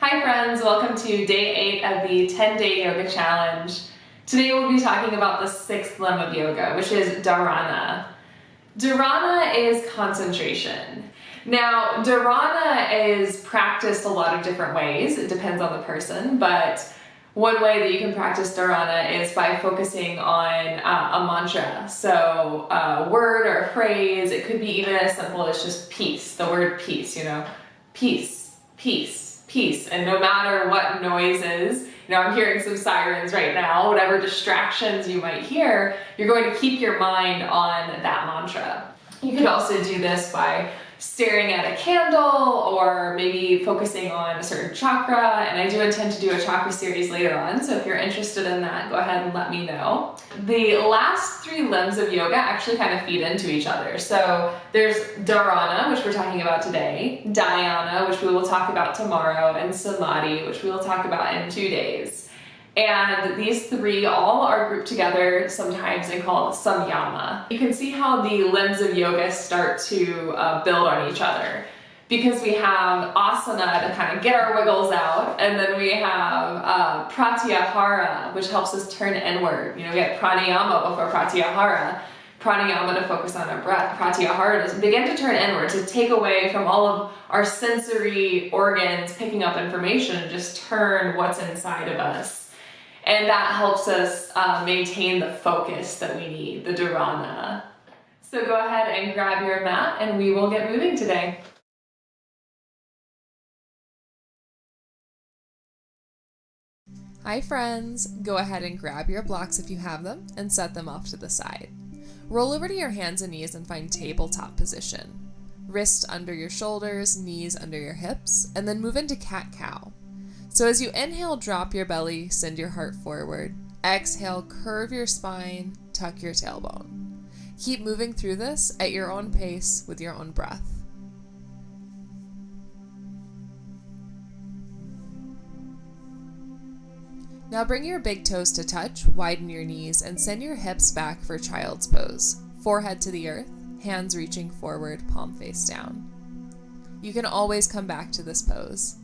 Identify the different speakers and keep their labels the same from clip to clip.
Speaker 1: Hi friends, welcome to day 8 of the 10-day yoga challenge. Today we'll be talking about the 6th limb of yoga, which is Dharana. Dharana is concentration. Now, Dharana is practiced a lot of different ways. It depends on the person, but one way that you can practice Dharana is by focusing on a mantra. So a word or a phrase. It could be even as simple as just peace, the word peace, peace, peace, peace. And no matter what noises, I'm hearing some sirens right now, whatever distractions you might hear, you're going to keep your mind on that mantra. You could also do this by staring at a candle or maybe focusing on a certain chakra, and I do intend to do a chakra series later on, so if you're interested in that, go ahead and let me know. The last 3 limbs of yoga actually kind of feed into each other. So there's Dharana, which we're talking about today, Dhyana, which we will talk about tomorrow, and Samadhi, which we will talk about in 2 days. And these 3 all are grouped together sometimes and called samyama. You can see how the limbs of yoga start to build on each other, because we have asana to kind of get our wiggles out, and then we have pratyahara, which helps us turn inward. We get pranayama before pratyahara. Pranayama to focus on our breath, pratyahara to begin to turn inward, to take away from all of our sensory organs picking up information and just turn what's inside of us. And that helps us maintain the focus that we need, the dharana. So go ahead and grab your mat and we will get moving today.
Speaker 2: Hi friends, go ahead and grab your blocks if you have them and set them off to the side. Roll over to your hands and knees and find tabletop position. Wrists under your shoulders, knees under your hips, and then move into cat-cow. So as you inhale, drop your belly, send your heart forward. Exhale, curve your spine, tuck your tailbone. Keep moving through this at your own pace with your own breath. Now bring your big toes to touch, widen your knees, and send your hips back for child's pose. Forehead to the earth, hands reaching forward, palm face down. You can always come back to this pose.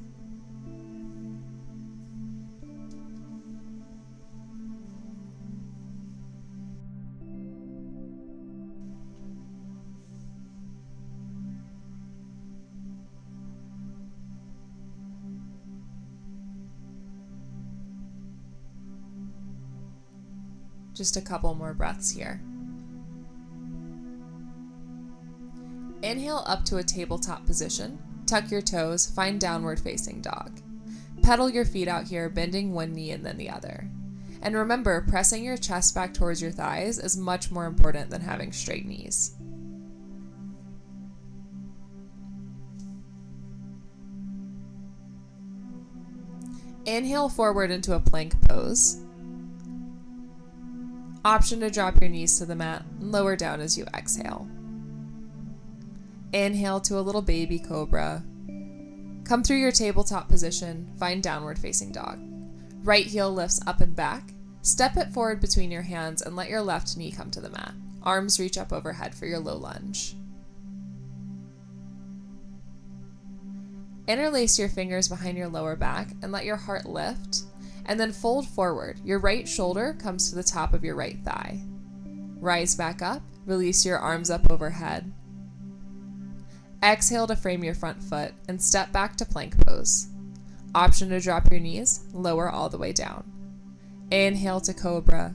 Speaker 2: Just a couple more breaths here. Inhale up to a tabletop position. Tuck your toes, find downward facing dog. Pedal your feet out here, bending one knee and then the other. And remember, pressing your chest back towards your thighs is much more important than having straight knees. Inhale forward into a plank pose. Option to drop your knees to the mat and lower down as you exhale. Inhale to a little baby cobra. Come through your tabletop position, find downward facing dog. Right heel lifts up and back. Step it forward between your hands and let your left knee come to the mat. Arms reach up overhead for your low lunge. Interlace your fingers behind your lower back and let your heart lift. And then fold forward. Your right shoulder comes to the top of your right thigh. Rise back up, release your arms up overhead. Exhale to frame your front foot and step back to plank pose. Option to drop your knees, lower all the way down. Inhale to cobra.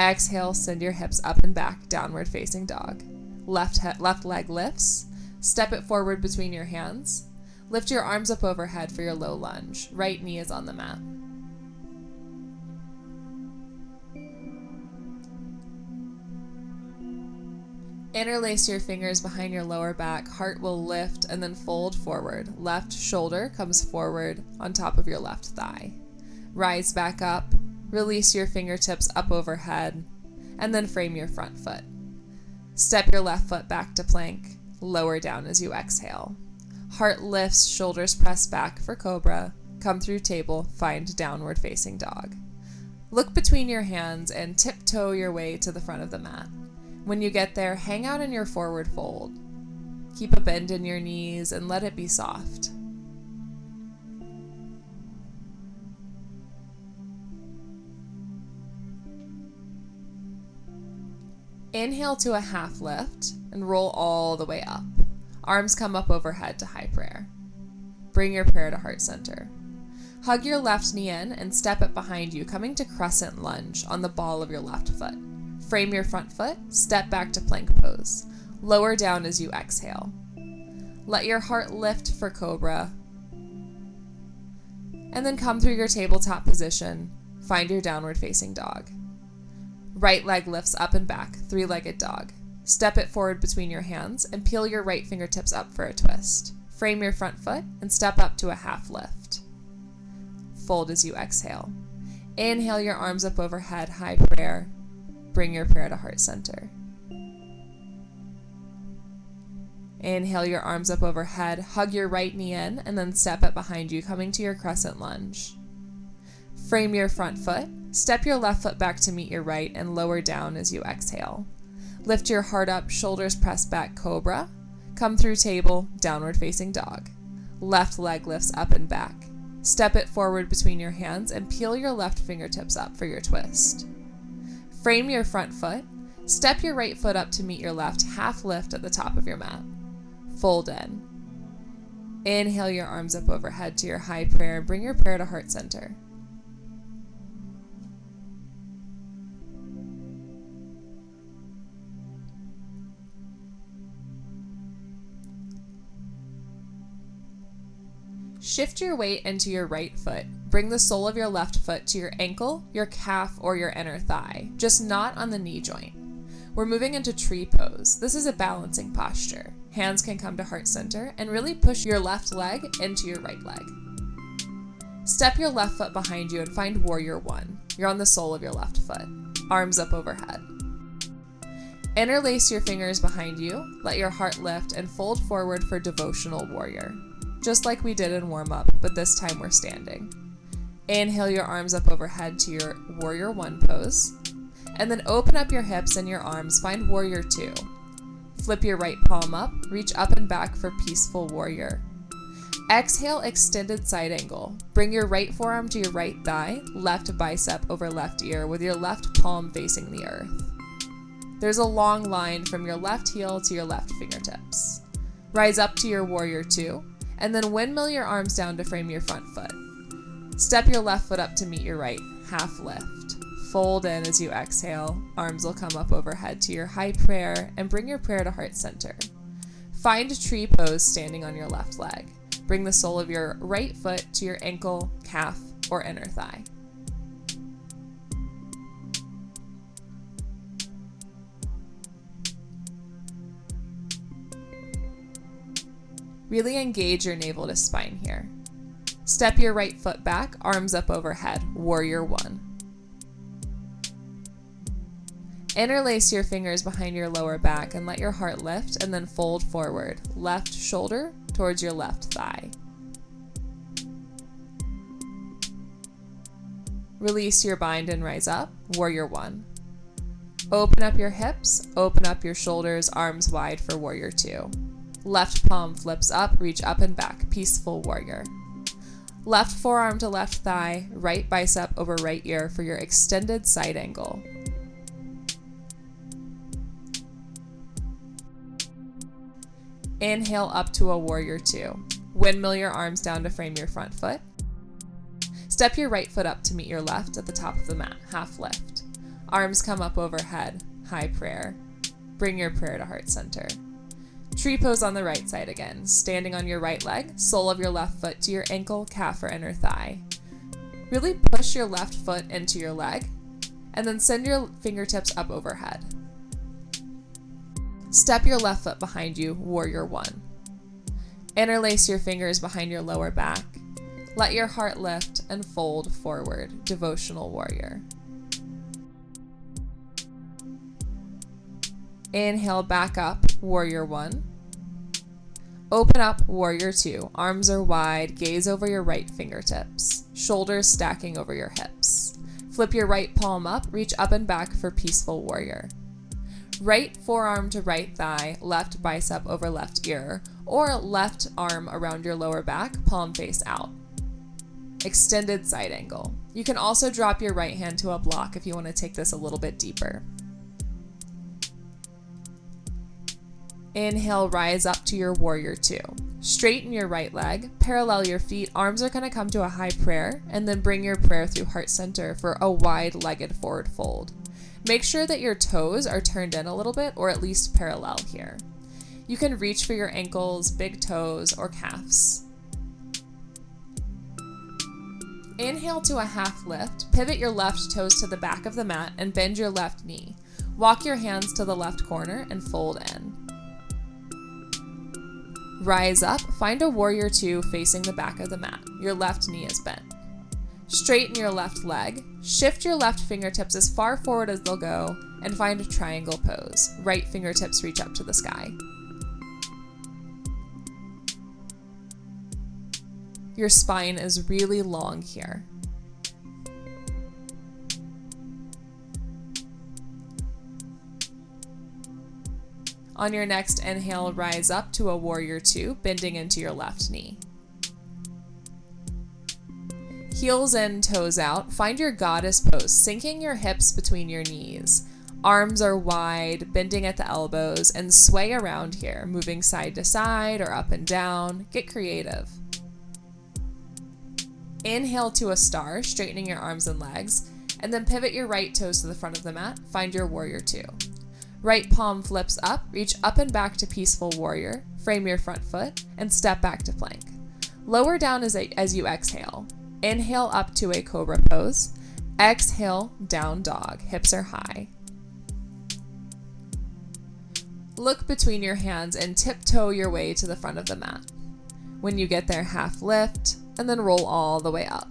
Speaker 2: Exhale, send your hips up and back, downward facing dog. Left leg lifts. Step it forward between your hands. Lift your arms up overhead for your low lunge. Right knee is on the mat. Interlace your fingers behind your lower back, heart will lift and then fold forward. Left shoulder comes forward on top of your left thigh. Rise back up, release your fingertips up overhead, and then frame your front foot. Step your left foot back to plank, lower down as you exhale. Heart lifts, shoulders press back for cobra. Come through table, find downward facing dog. Look between your hands and tiptoe your way to the front of the mat. When you get there, hang out in your forward fold. Keep a bend in your knees and let it be soft. Inhale to a half lift and roll all the way up. Arms come up overhead to high prayer. Bring your prayer to heart center. Hug your left knee in and step it behind you, coming to Crescent Lunge on the ball of your left foot. Frame your front foot, step back to plank pose. Lower down as you exhale. Let your heart lift for Cobra. And then come through your tabletop position. Find your downward facing dog. Right leg lifts up and back, three-legged dog. Step it forward between your hands and peel your right fingertips up for a twist. Frame your front foot and step up to a half lift. Fold as you exhale. Inhale your arms up overhead, high prayer. Bring your prayer to heart center. Inhale your arms up overhead, hug your right knee in, and then step it behind you, coming to your Crescent Lunge. Frame your front foot, step your left foot back to meet your right, and lower down as you exhale. Lift your heart up, shoulders press back, Cobra. Come through table, downward facing dog. Left leg lifts up and back. Step it forward between your hands and peel your left fingertips up for your twist. Frame your front foot, step your right foot up to meet your left, half lift at the top of your mat. Fold in. Inhale your arms up overhead to your high prayer and bring your prayer to heart center. Shift your weight into your right foot. Bring the sole of your left foot to your ankle, your calf, or your inner thigh, just not on the knee joint. We're moving into tree pose. This is a balancing posture. Hands can come to heart center and really push your left leg into your right leg. Step your left foot behind you and find warrior one. You're on the sole of your left foot. Arms up overhead. Interlace your fingers behind you. Let your heart lift and fold forward for devotional warrior. Just like we did in warm up, but this time we're standing. Inhale your arms up overhead to your warrior one pose. And then open up your hips and your arms, find warrior two. Flip your right palm up, reach up and back for peaceful warrior. Exhale, extended side angle. Bring your right forearm to your right thigh, left bicep over left ear with your left palm facing the earth. There's a long line from your left heel to your left fingertips. Rise up to your warrior two, and then windmill your arms down to frame your front foot. Step your left foot up to meet your right, half lift. Fold in as you exhale. Arms will come up overhead to your high prayer and bring your prayer to heart center. Find a tree pose standing on your left leg. Bring the sole of your right foot to your ankle, calf, or inner thigh. Really engage your navel to spine here. Step your right foot back, arms up overhead, warrior one. Interlace your fingers behind your lower back and let your heart lift and then fold forward, left shoulder towards your left thigh. Release your bind and rise up, warrior one. Open up your hips, open up your shoulders, arms wide for warrior two. Left palm flips up, reach up and back, peaceful warrior. Left forearm to left thigh, right bicep over right ear for your extended side angle. Inhale up to a warrior two. Windmill your arms down to frame your front foot. Step your right foot up to meet your left at the top of the mat, half lift. Arms come up overhead, high prayer. Bring your prayer to heart center. Tree pose on the right side again, standing on your right leg, sole of your left foot to your ankle, calf, or inner thigh. Really push your left foot into your leg, and then send your fingertips up overhead. Step your left foot behind you, warrior one. Interlace your fingers behind your lower back. Let your heart lift and fold forward, devotional warrior. Inhale back up, warrior one. Open up, warrior two. Arms are wide, gaze over your right fingertips. Shoulders stacking over your hips. Flip your right palm up, reach up and back for peaceful warrior. Right forearm to right thigh, left bicep over left ear, or left arm around your lower back, palm face out. Extended side angle. You can also drop your right hand to a block if you want to take this a little bit deeper. Inhale, rise up to your warrior two. Straighten your right leg, parallel your feet, arms are going to come to a high prayer, and then bring your prayer through heart center for a wide-legged forward fold. Make sure that your toes are turned in a little bit, or at least parallel here. You can reach for your ankles, big toes, or calves. Inhale to a half lift, pivot your left toes to the back of the mat and bend your left knee. Walk your hands to the left corner and fold in. Rise up, find a warrior two facing the back of the mat. Your left knee is bent. Straighten your left leg, shift your left fingertips as far forward as they'll go, and find a triangle pose. Right fingertips reach up to the sky. Your spine is really long here. On your next inhale, rise up to a warrior two, bending into your left knee. Heels in, toes out. Find your goddess pose, sinking your hips between your knees. Arms are wide, bending at the elbows, and sway around here, moving side to side or up and down. Get creative. Inhale to a star, straightening your arms and legs, and then pivot your right toes to the front of the mat. Find your warrior two. Right palm flips up, reach up and back to peaceful warrior, frame your front foot, and step back to plank. Lower down as you exhale. Inhale up to a cobra pose. Exhale, down dog, hips are high. Look between your hands and tiptoe your way to the front of the mat. When you get there, half lift, and then roll all the way up.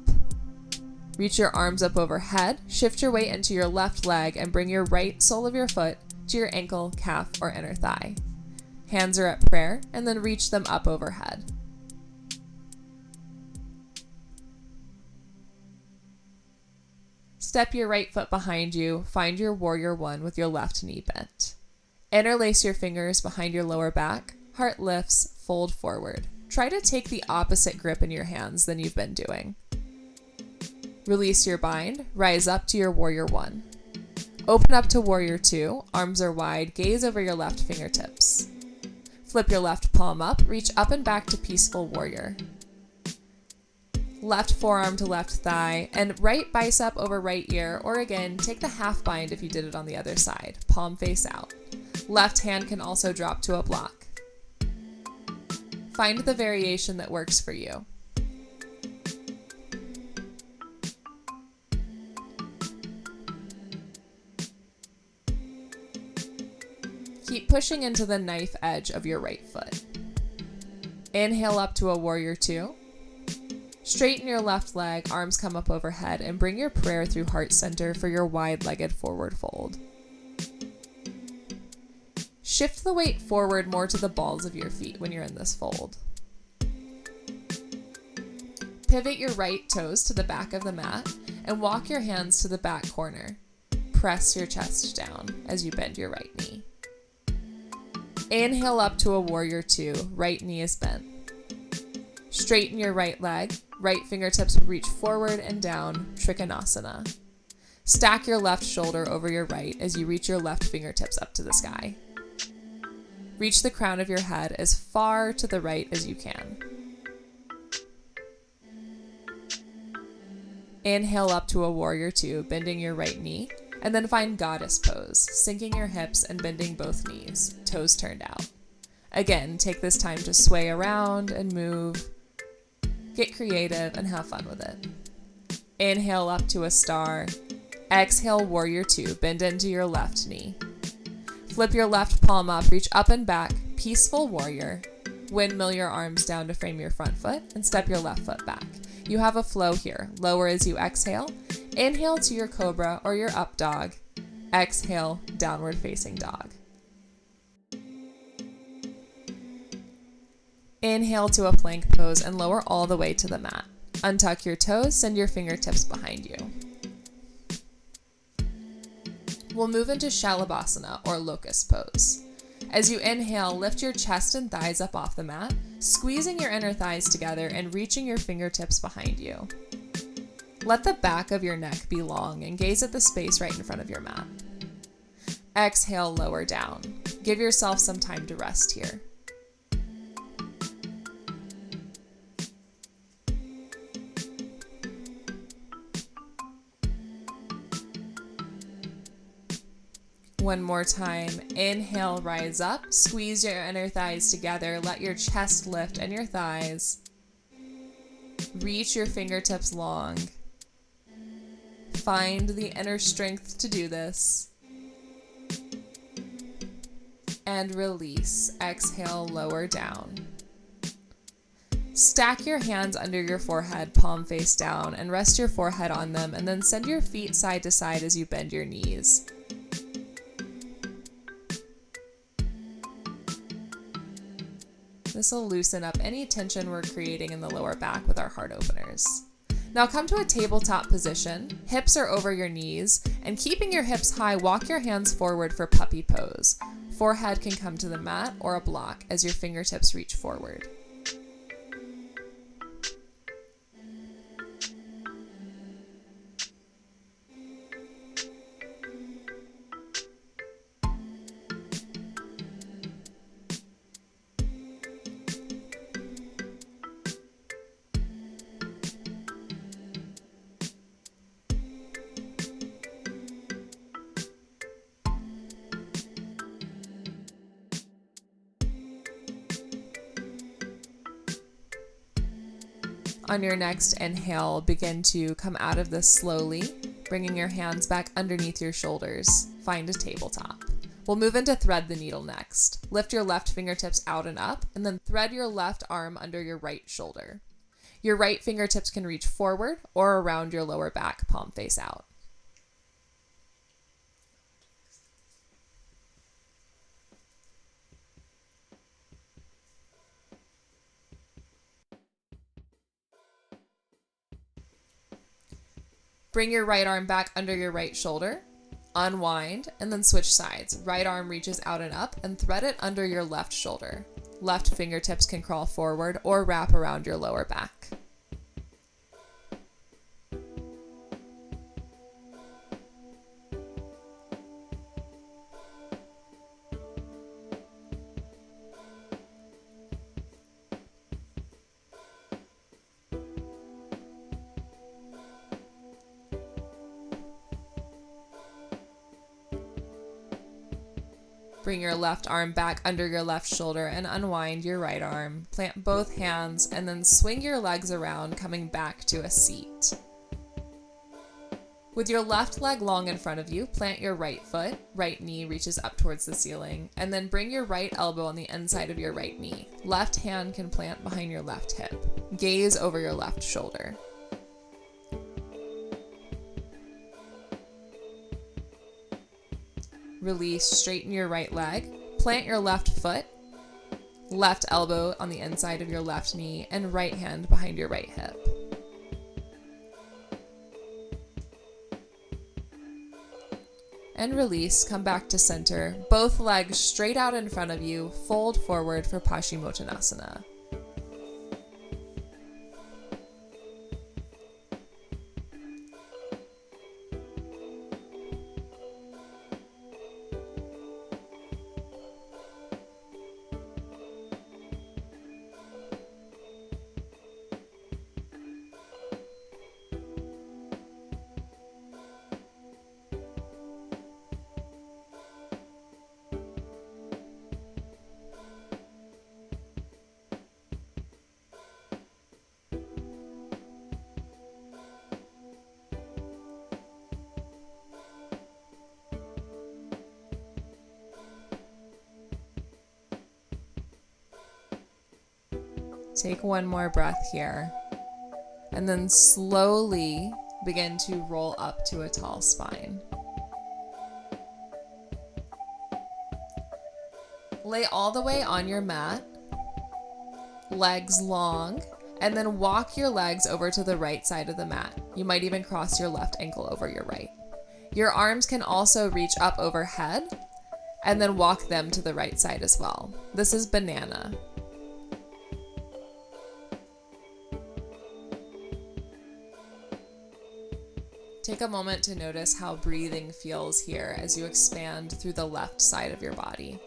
Speaker 2: Reach your arms up overhead, shift your weight into your left leg, and bring your right sole of your foot to your ankle, calf, or inner thigh. Hands are at prayer, and then reach them up overhead. Step your right foot behind you, find your warrior one with your left knee bent. Interlace your fingers behind your lower back, heart lifts, fold forward. Try to take the opposite grip in your hands than you've been doing. Release your bind, rise up to your warrior one. Open up to warrior two, arms are wide, gaze over your left fingertips. Flip your left palm up, reach up and back to peaceful warrior. Left forearm to left thigh, and right bicep over right ear, or again, take the half bind if you did it on the other side, palm face out. Left hand can also drop to a block. Find the variation that works for you. Keep pushing into the knife edge of your right foot. Inhale up to a warrior two. Straighten your left leg, arms come up overhead, and bring your prayer through heart center for your wide-legged forward fold. Shift the weight forward more to the balls of your feet when you're in this fold. Pivot your right toes to the back of the mat and walk your hands to the back corner. Press your chest down as you bend your right knee. Inhale up to a warrior two, right knee is bent. Straighten your right leg, right fingertips reach forward and down, Trikonasana. Stack your left shoulder over your right as you reach your left fingertips up to the sky. Reach the crown of your head as far to the right as you can. Inhale up to a warrior two, bending your right knee, and then find goddess pose, sinking your hips and bending both knees, toes turned out. Again, take this time to sway around and move. Get creative and have fun with it. Inhale up to a star. Exhale, warrior two, bend into your left knee. Flip your left palm up, reach up and back, peaceful warrior. Windmill your arms down to frame your front foot and step your left foot back. You have a flow here. Lower as you exhale. Inhale to your cobra or your up dog. Exhale, downward facing dog. Inhale to a plank pose and lower all the way to the mat. Untuck your toes, send your fingertips behind you. We'll move into Shalabhasana or Locust pose. As you inhale, lift your chest and thighs up off the mat, squeezing your inner thighs together and reaching your fingertips behind you. Let the back of your neck be long and gaze at the space right in front of your mat. Exhale, lower down. Give yourself some time to rest here. One more time. Inhale, rise up. Squeeze your inner thighs together. Let your chest lift and your thighs. Reach your fingertips long. Find the inner strength to do this. And release. Exhale, lower down. Stack your hands under your forehead, palm face down, and rest your forehead on them, and then send your feet side to side as you bend your knees. This will loosen up any tension we're creating in the lower back with our heart openers. Now come to a tabletop position. Hips are over your knees, and keeping your hips high, walk your hands forward for puppy pose. Forehead can come to the mat or a block as your fingertips reach forward. On your next inhale, begin to come out of this slowly, bringing your hands back underneath your shoulders. Find a tabletop. We'll move into thread the needle next. Lift your left fingertips out and up, and then thread your left arm under your right shoulder. Your right fingertips can reach forward or around your lower back, palm face out. Bring your right arm back under your right shoulder, unwind, and then switch sides. Right arm reaches out and up, and thread it under your left shoulder. Left fingertips can crawl forward or wrap around your lower back. Bring your left arm back under your left shoulder and unwind your right arm. Plant both hands and then swing your legs around, coming back to a seat. With your left leg long in front of you, plant your right foot. Right knee reaches up towards the ceiling, and then bring your right elbow on the inside of your right knee. Left hand can plant behind your left hip. Gaze over your left shoulder. Release, straighten your right leg, plant your left foot, left elbow on the inside of your left knee, and right hand behind your right hip. And release, come back to center, both legs straight out in front of you, fold forward for Pashimothanasana. Take one more breath here, and then slowly begin to roll up to a tall spine. Lay all the way on your mat, legs long, and then walk your legs over to the right side of the mat. You might even cross your left ankle over your right. Your arms can also reach up overhead, and then walk them to the right side as well. This is banana. Take a moment to notice how breathing feels here as you expand through the left side of your body.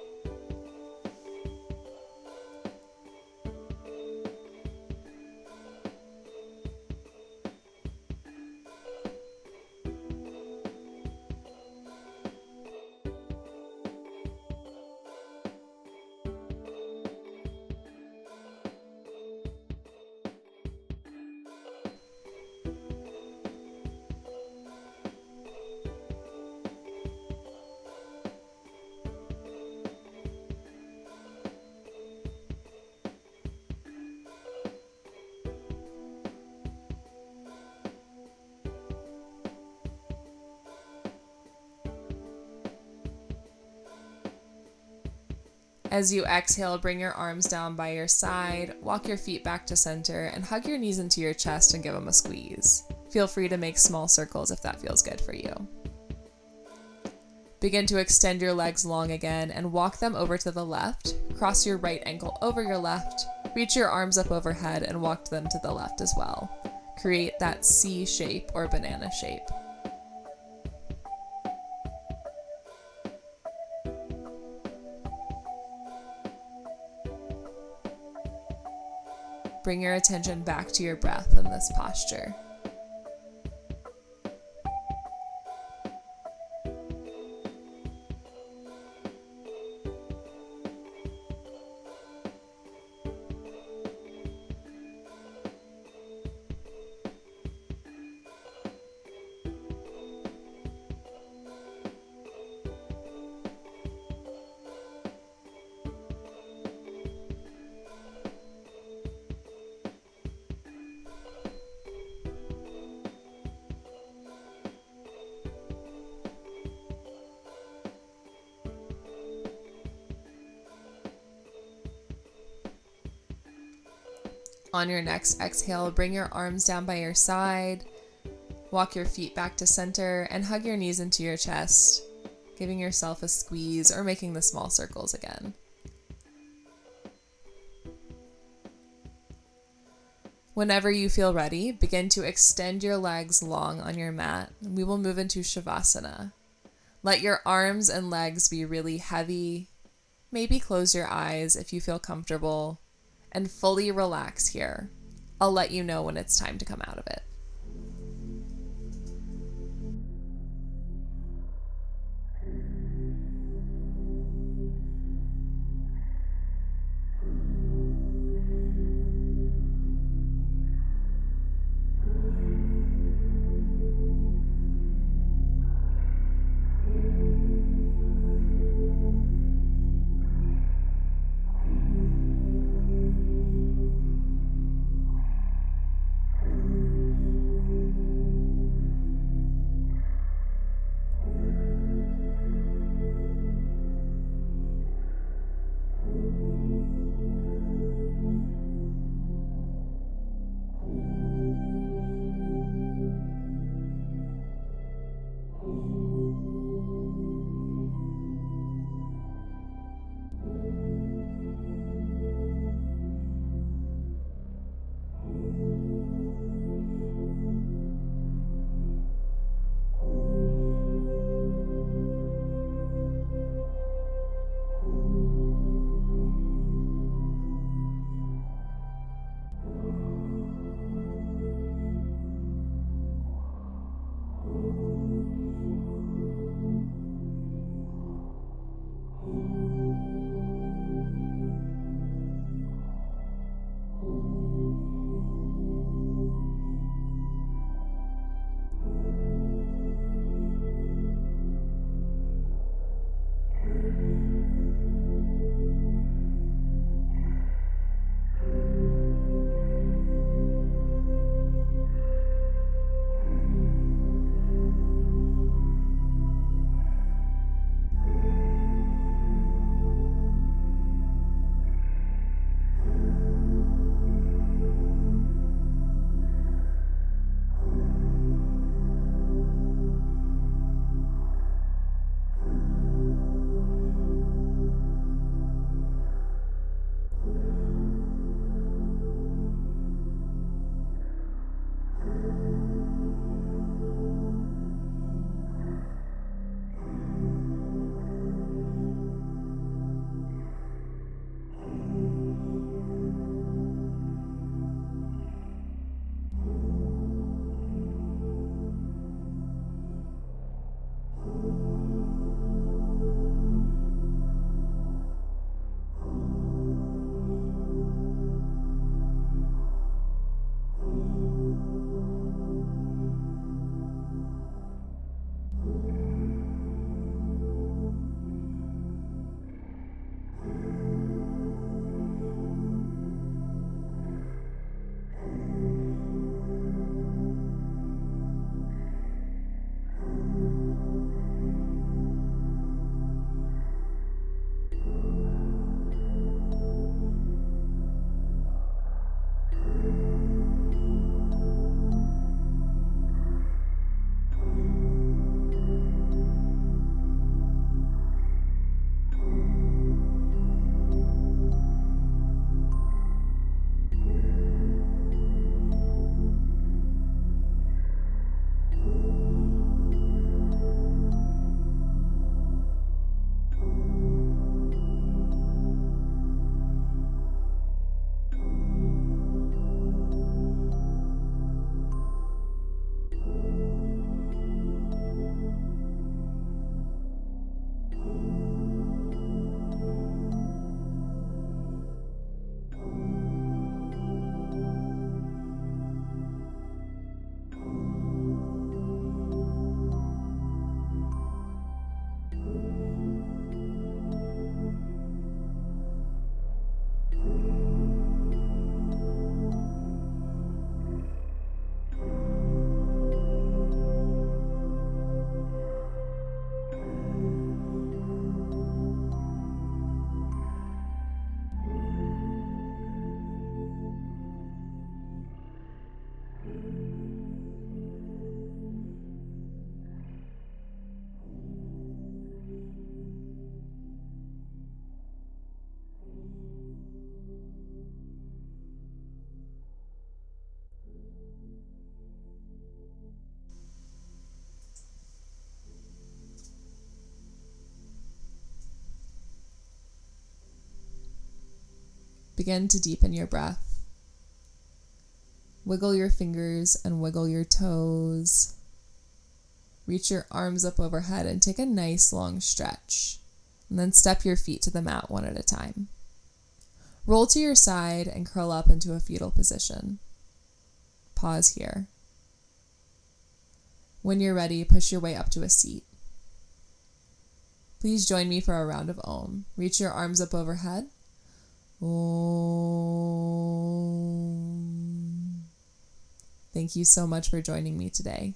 Speaker 2: As you exhale, bring your arms down by your side, walk your feet back to center, and hug your knees into your chest and give them a squeeze. Feel free to make small circles if that feels good for you. Begin to extend your legs long again and walk them over to the left. Cross your right ankle over your left, reach your arms up overhead and walk them to the left as well. Create that C shape or banana shape. Bring your attention back to your breath in this posture. On your next exhale, bring your arms down by your side, walk your feet back to center, and hug your knees into your chest, giving yourself a squeeze or making the small circles again. Whenever you feel ready, begin to extend your legs long on your mat. We will move into Shavasana. Let your arms and legs be really heavy. Maybe close your eyes if you feel comfortable. And fully relax here. I'll let you know when it's time to come out of it. Begin to deepen your breath. Wiggle your fingers and wiggle your toes. Reach your arms up overhead and take a nice long stretch. And then step your feet to the mat one at a time. Roll to your side and curl up into a fetal position. Pause here. When you're ready, push your way up to a seat. Please join me for a round of Om. Reach your arms up overhead. Om. Thank you so much for joining me today.